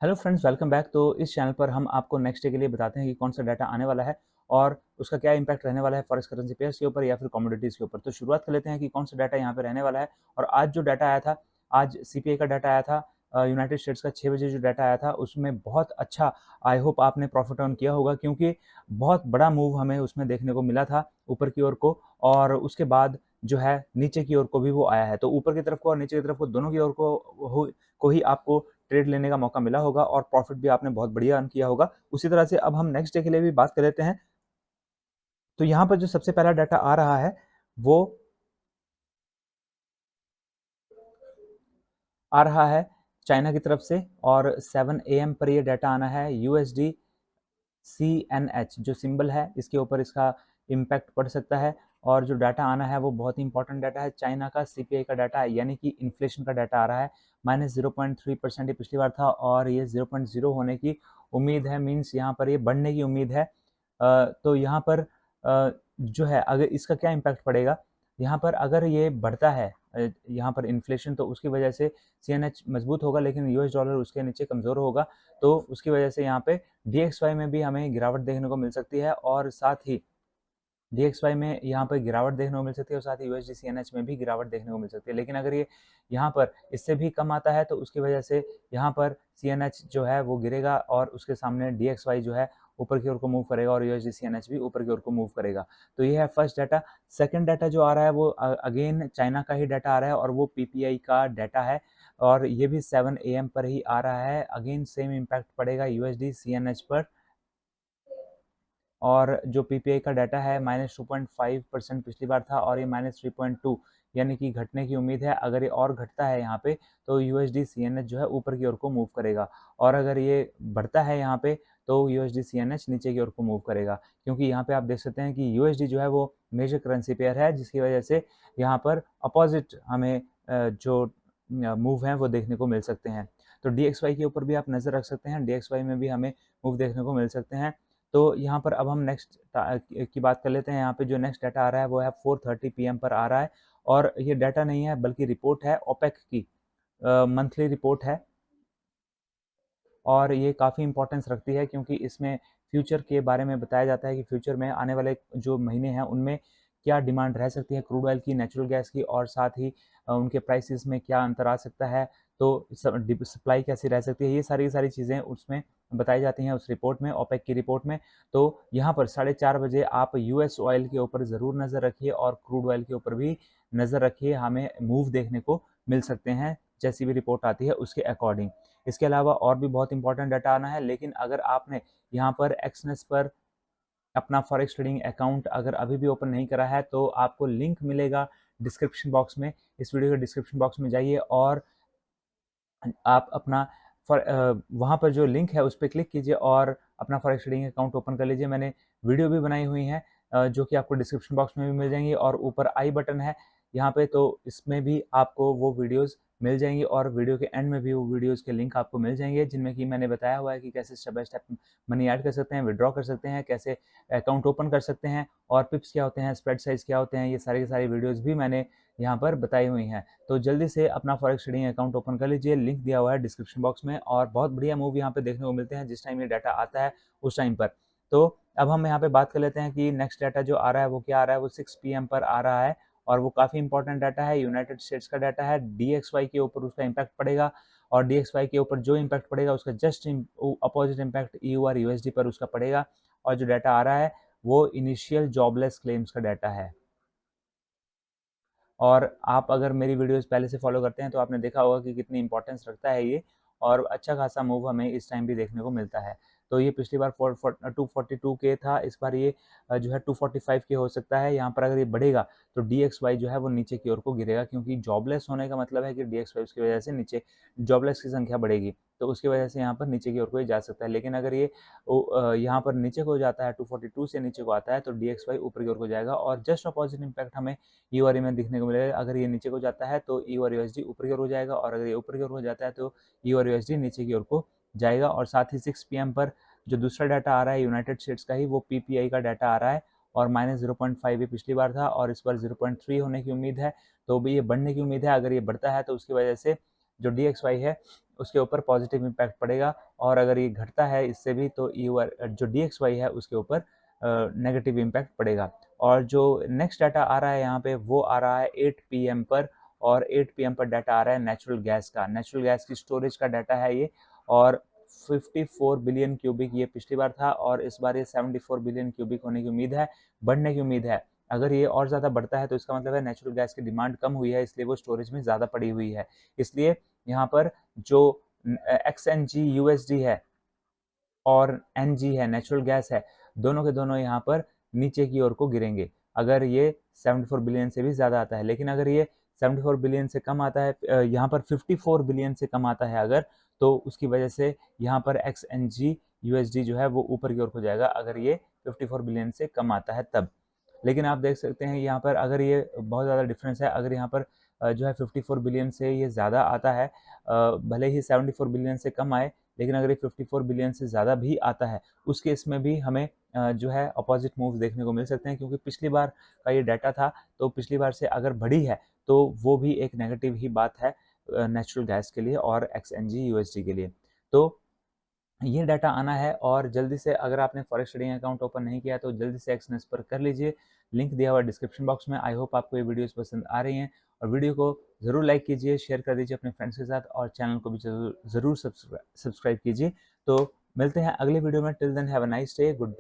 Hello friends, welcome back. तो इस channel पर हम आपको नेक्स्ट डे के लिए बताते हैं कि कौन सा डाटा आने वाला है और उसका क्या इम्पैक्ट रहने वाला है फॉरेक्स करेंसी पेयर्स के ऊपर या फिर कमोडिटीज़ के ऊपर। तो शुरुआत कर लेते हैं कि कौन सा डाटा यहाँ पे रहने वाला है। और आज जो डाटा आया था, आज सीपीआई का डाटा आया था, यूनाइटेड स्टेट्स का 6 बजे जो डाटा आया था उसमें बहुत अच्छा, आई होप आपने प्रॉफिट अर्न किया होगा, क्योंकि बहुत बड़ा मूव हमें उसमें देखने को मिला था ऊपर की ओर को। और उसके बाद जो है नीचे की ओर को भी वो आया है। तो ऊपर की तरफ को और नीचे की तरफ को दोनों की ओर को ही आपको ट्रेड लेने का मौका मिला होगा और प्रॉफिट भी आपने बहुत बढ़िया अर्न किया होगा। उसी तरह से अब हम नेक्स्ट डे के लिए भी बात कर लेते हैं। तो यहाँ पर जो सबसे पहला डाटा आ रहा है वो आ रहा है चाइना की तरफ से, और 7 AM पर ये डाटा आना है। यूएसडी CNH जो सिंबल है इसके ऊपर इसका इम्पैक्ट पड़ सकता है। और जो डाटा आना है वो बहुत ही इंपॉर्टेंट डाटा है, चाइना का सीपीआई का डाटा है, यानी कि इन्फ्लेशन का डाटा आ रहा है। -0.3% ये पिछली बार था और ये 0.0 होने की उम्मीद है, मीन्स यहाँ पर ये बढ़ने की उम्मीद है। तो यहाँ पर जो है अगर इसका क्या इम्पैक्ट पड़ेगा, यहाँ पर अगर ये बढ़ता है यहाँ पर इन्फ्लेशन, तो उसकी वजह से CNH मजबूत होगा, लेकिन यूएस डॉलर उसके नीचे कमज़ोर होगा। तो उसकी वजह से यहाँ पे DXY में भी हमें गिरावट देखने को मिल सकती है, और साथ ही DXY में यहाँ पर गिरावट देखने को मिल सकती है, और साथ ही USD CNH में भी गिरावट देखने को मिल सकती है। लेकिन अगर ये यहाँ पर इससे भी कम आता है तो उसकी वजह से यहाँ पर CNH जो है वो गिरेगा, और उसके सामने DXY जो है ऊपर की ओर को मूव करेगा, और USD CNH भी ऊपर की ओर को मूव करेगा। तो ये है फर्स्ट डाटा। सेकंड डाटा जो आ रहा है वो अगेन चाइना का ही डाटा आ रहा है, और वो PPI का डाटा है, और ये भी 7 AM पर ही आ रहा है। अगेन सेम इम्पैक्ट पड़ेगा USD CNH पर। और जो पीपीआई का डाटा है -2.5% पिछली बार था, और ये -3.2, यानी कि घटने की उम्मीद है। अगर ये और घटता है यहाँ पे तो यूएसडी सीएनएच जो है ऊपर की ओर को मूव करेगा, और अगर ये बढ़ता है यहाँ पे तो यूएसडी सीएनएच नीचे की ओर को मूव करेगा। क्योंकि यहाँ पे आप देख सकते हैं कि यूएसडी जो है वो मेजर करेंसी पेयर है, जिसकी वजह से यहाँ पर अपोजिट हमें जो मूव हैं वो देखने को मिल सकते हैं। तो DXY के ऊपर भी आप नज़र रख सकते हैं, DXY में भी हमें मूव देखने को मिल सकते हैं। तो यहाँ पर अब हम नेक्स्ट की बात कर लेते हैं। यहाँ पे जो नेक्स्ट डाटा आ रहा है वो है 4:30 PM पर आ रहा है, और ये डाटा नहीं है बल्कि रिपोर्ट है ओपेक की, मंथली रिपोर्ट है। और ये काफ़ी इंपॉर्टेंस रखती है, क्योंकि इसमें फ्यूचर के बारे में बताया जाता है कि फ्यूचर में आने वाले जो महीने हैं उनमें क्या डिमांड रह सकती है क्रूड ऑयल की, नेचुरल गैस की, और साथ ही उनके प्राइसेस में क्या अंतर आ सकता है। तो सप्लाई कैसी रह सकती है, ये सारी सारी चीज़ें उसमें बताई जाती हैं उस रिपोर्ट में, ओपेक की रिपोर्ट में। तो यहाँ पर 4:30 बजे आप यूएस ऑयल के ऊपर ज़रूर नज़र रखिए, और क्रूड ऑयल के ऊपर भी नज़र रखिए। हमें मूव देखने को मिल सकते हैं जैसी भी रिपोर्ट आती है उसके अकॉर्डिंग। इसके अलावा और भी बहुत इंपॉर्टेंट डाटा आना है, लेकिन अगर आपने यहाँ पर एक्सनेस पर अपना फॉरेक्स ट्रेडिंग अकाउंट अगर अभी भी ओपन नहीं करा है तो आपको लिंक मिलेगा डिस्क्रिप्शन बॉक्स में। इस वीडियो के डिस्क्रिप्शन बॉक्स में जाइए और आप अपना वहाँ पर जो लिंक है उस पर क्लिक कीजिए और अपना फॉरेक्स ट्रेडिंग अकाउंट ओपन कर लीजिए। मैंने वीडियो भी बनाई हुई हैं जो कि आपको डिस्क्रिप्शन बॉक्स में भी मिल जाएंगी, और ऊपर आई बटन है यहाँ पे, तो इसमें भी आपको वो वीडियोस मिल जाएंगी, और वीडियो के एंड में भी वो वीडियोस के लिंक आपको मिल जाएंगे, जिनमें कि मैंने बताया हुआ है कि कैसे step by step money add कर सकते हैं, विड्रॉ कर सकते हैं, कैसे अकाउंट ओपन कर सकते हैं, और पिप्स क्या होते हैं, स्प्रेड साइज क्या होते हैं, ये सारी की सारी वीडियोज़ भी मैंने यहाँ पर बताई हुई हैं। तो जल्दी से अपना फॉरेक्स ट्रेडिंग अकाउंट ओपन कर लीजिए, लिंक दिया हुआ है डिस्क्रिप्शन बॉक्स में, और बहुत बढ़िया मूव यहाँ पे देखने को मिलते हैं जिस टाइम ये डाटा आता है उस टाइम पर। तो अब हम यहाँ पे बात कर लेते हैं कि नेक्स्ट डाटा जो आ रहा है वो क्या आ रहा है। वो 6 PM पर आ रहा है, और वो काफ़ी इंपॉर्टेंट डाटा है, यूनाइटेड स्टेट्स का डाटा है। DXY के ऊपर उसका इम्पैक्ट पड़ेगा, और DXY के ऊपर जो इम्पैक्ट पड़ेगा उसका जस्ट अपोजिट इम्पैक्ट EU और USD पर उसका पड़ेगा। और जो डाटा आ रहा है वो इनिशियल जॉबलेस क्लेम्स का डाटा है। और आप अगर मेरी वीडियोस पहले से फॉलो करते हैं तो आपने देखा होगा कि कितनी इंपॉर्टेंस रखता है ये, और अच्छा खासा मूव हमें इस टाइम भी देखने को मिलता है। तो ये पिछली बार 242 के था, इस बार ये जो है 245 के हो सकता है। यहाँ पर अगर ये बढ़ेगा तो DXY जो है वो नीचे की ओर को गिरेगा, क्योंकि जॉबलेस होने का मतलब है कि DXY उसकी वजह से नीचे, जॉबलेस की संख्या बढ़ेगी तो उसकी वजह से यहाँ पर नीचे की ओर को ही जा सकता है। लेकिन अगर ये यहाँ पर नीचे को जाता है, 242 से नीचे को आता है, तो DXY ऊपर की ओर को जाएगा, और जस्ट अपोजिट इम्पैक्ट हमें यू और में दिखने को मिलेगा। अगर ये नीचे को जाता है तो यू और यूएसडी ऊपर की ओर हो जाएगा, और अगर ये ऊपर की ओर हो जाता है तो यू और यूएसडी नीचे की ओर को जाएगा। और साथ ही 6 PM पर जो दूसरा डाटा आ रहा है यूनाइटेड स्टेट्स का ही, वो पीपीआई का डाटा आ रहा है, और -0.5 ये पिछली बार था, और इस बार 0.3 होने की उम्मीद है। तो भी ये बढ़ने की उम्मीद है। अगर ये बढ़ता है तो उसकी वजह से जो DXY है उसके ऊपर पॉजिटिव इम्पैक्ट पड़ेगा, और अगर ये घटता है इससे भी तो जो DXY है उसके ऊपर नेगेटिव इम्पैक्ट पड़ेगा। और जो नेक्स्ट डाटा आ रहा है यहाँ पे वो आ रहा है 8 PM पर, और 8 PM पर डाटा आ रहा है नेचुरल गैस का। नेचुरल गैस की स्टोरेज का डाटा है ये, और 54 बिलियन क्यूबिक ये पिछली बार था, और इस बार ये 74 बिलियन क्यूबिक होने की उम्मीद है, बढ़ने की उम्मीद है। अगर ये और ज़्यादा बढ़ता है तो इसका मतलब है नेचुरल गैस की डिमांड कम हुई है, इसलिए वो स्टोरेज में ज़्यादा पड़ी हुई है। इसलिए यहाँ पर जो XNG USD है और NG है, नेचुरल गैस है, दोनों के दोनों यहाँ पर नीचे की ओर को गिरेंगे अगर ये 74 बिलियन से भी ज़्यादा आता है। लेकिन अगर ये 74 बिलियन से कम आता है, यहाँ पर 54 बिलियन से कम आता है अगर, तो उसकी वजह से यहाँ पर XNG USD जो है वो ऊपर की ओर को जाएगा, अगर ये 54 बिलियन से कम आता है तब। लेकिन आप देख सकते हैं यहाँ पर अगर ये बहुत ज़्यादा डिफरेंस है, अगर यहाँ पर जो है 54 बिलियन से ये ज़्यादा आता है, भले ही 74 बिलियन से कम आए, लेकिन अगर ये 54 बिलियन से ज़्यादा भी आता है, उस केस में भी हमें जो है अपोजिट मूव देखने को मिल सकते हैं, क्योंकि पिछली बार का ये डाटा था, तो पिछली बार से अगर बढ़ी है तो वो भी एक नेगेटिव ही बात है नेचुरल गैस के लिए और XNG USD के लिए। तो ये डाटा आना है, और जल्दी से अगर आपने फॉरेक्स ट्रेडिंग अकाउंट ओपन नहीं किया तो जल्दी से एक्सनेस पर कर लीजिए, लिंक दिया हुआ डिस्क्रिप्शन बॉक्स में। आई होप आपको ये वीडियोस पसंद आ रही हैं, और वीडियो को ज़रूर लाइक कीजिए, शेयर कर दीजिए अपने फ्रेंड्स के साथ, और चैनल को भी ज़रूर सब्सक्राइब कीजिए। तो मिलते हैं अगले वीडियो में, till then have a nice day, good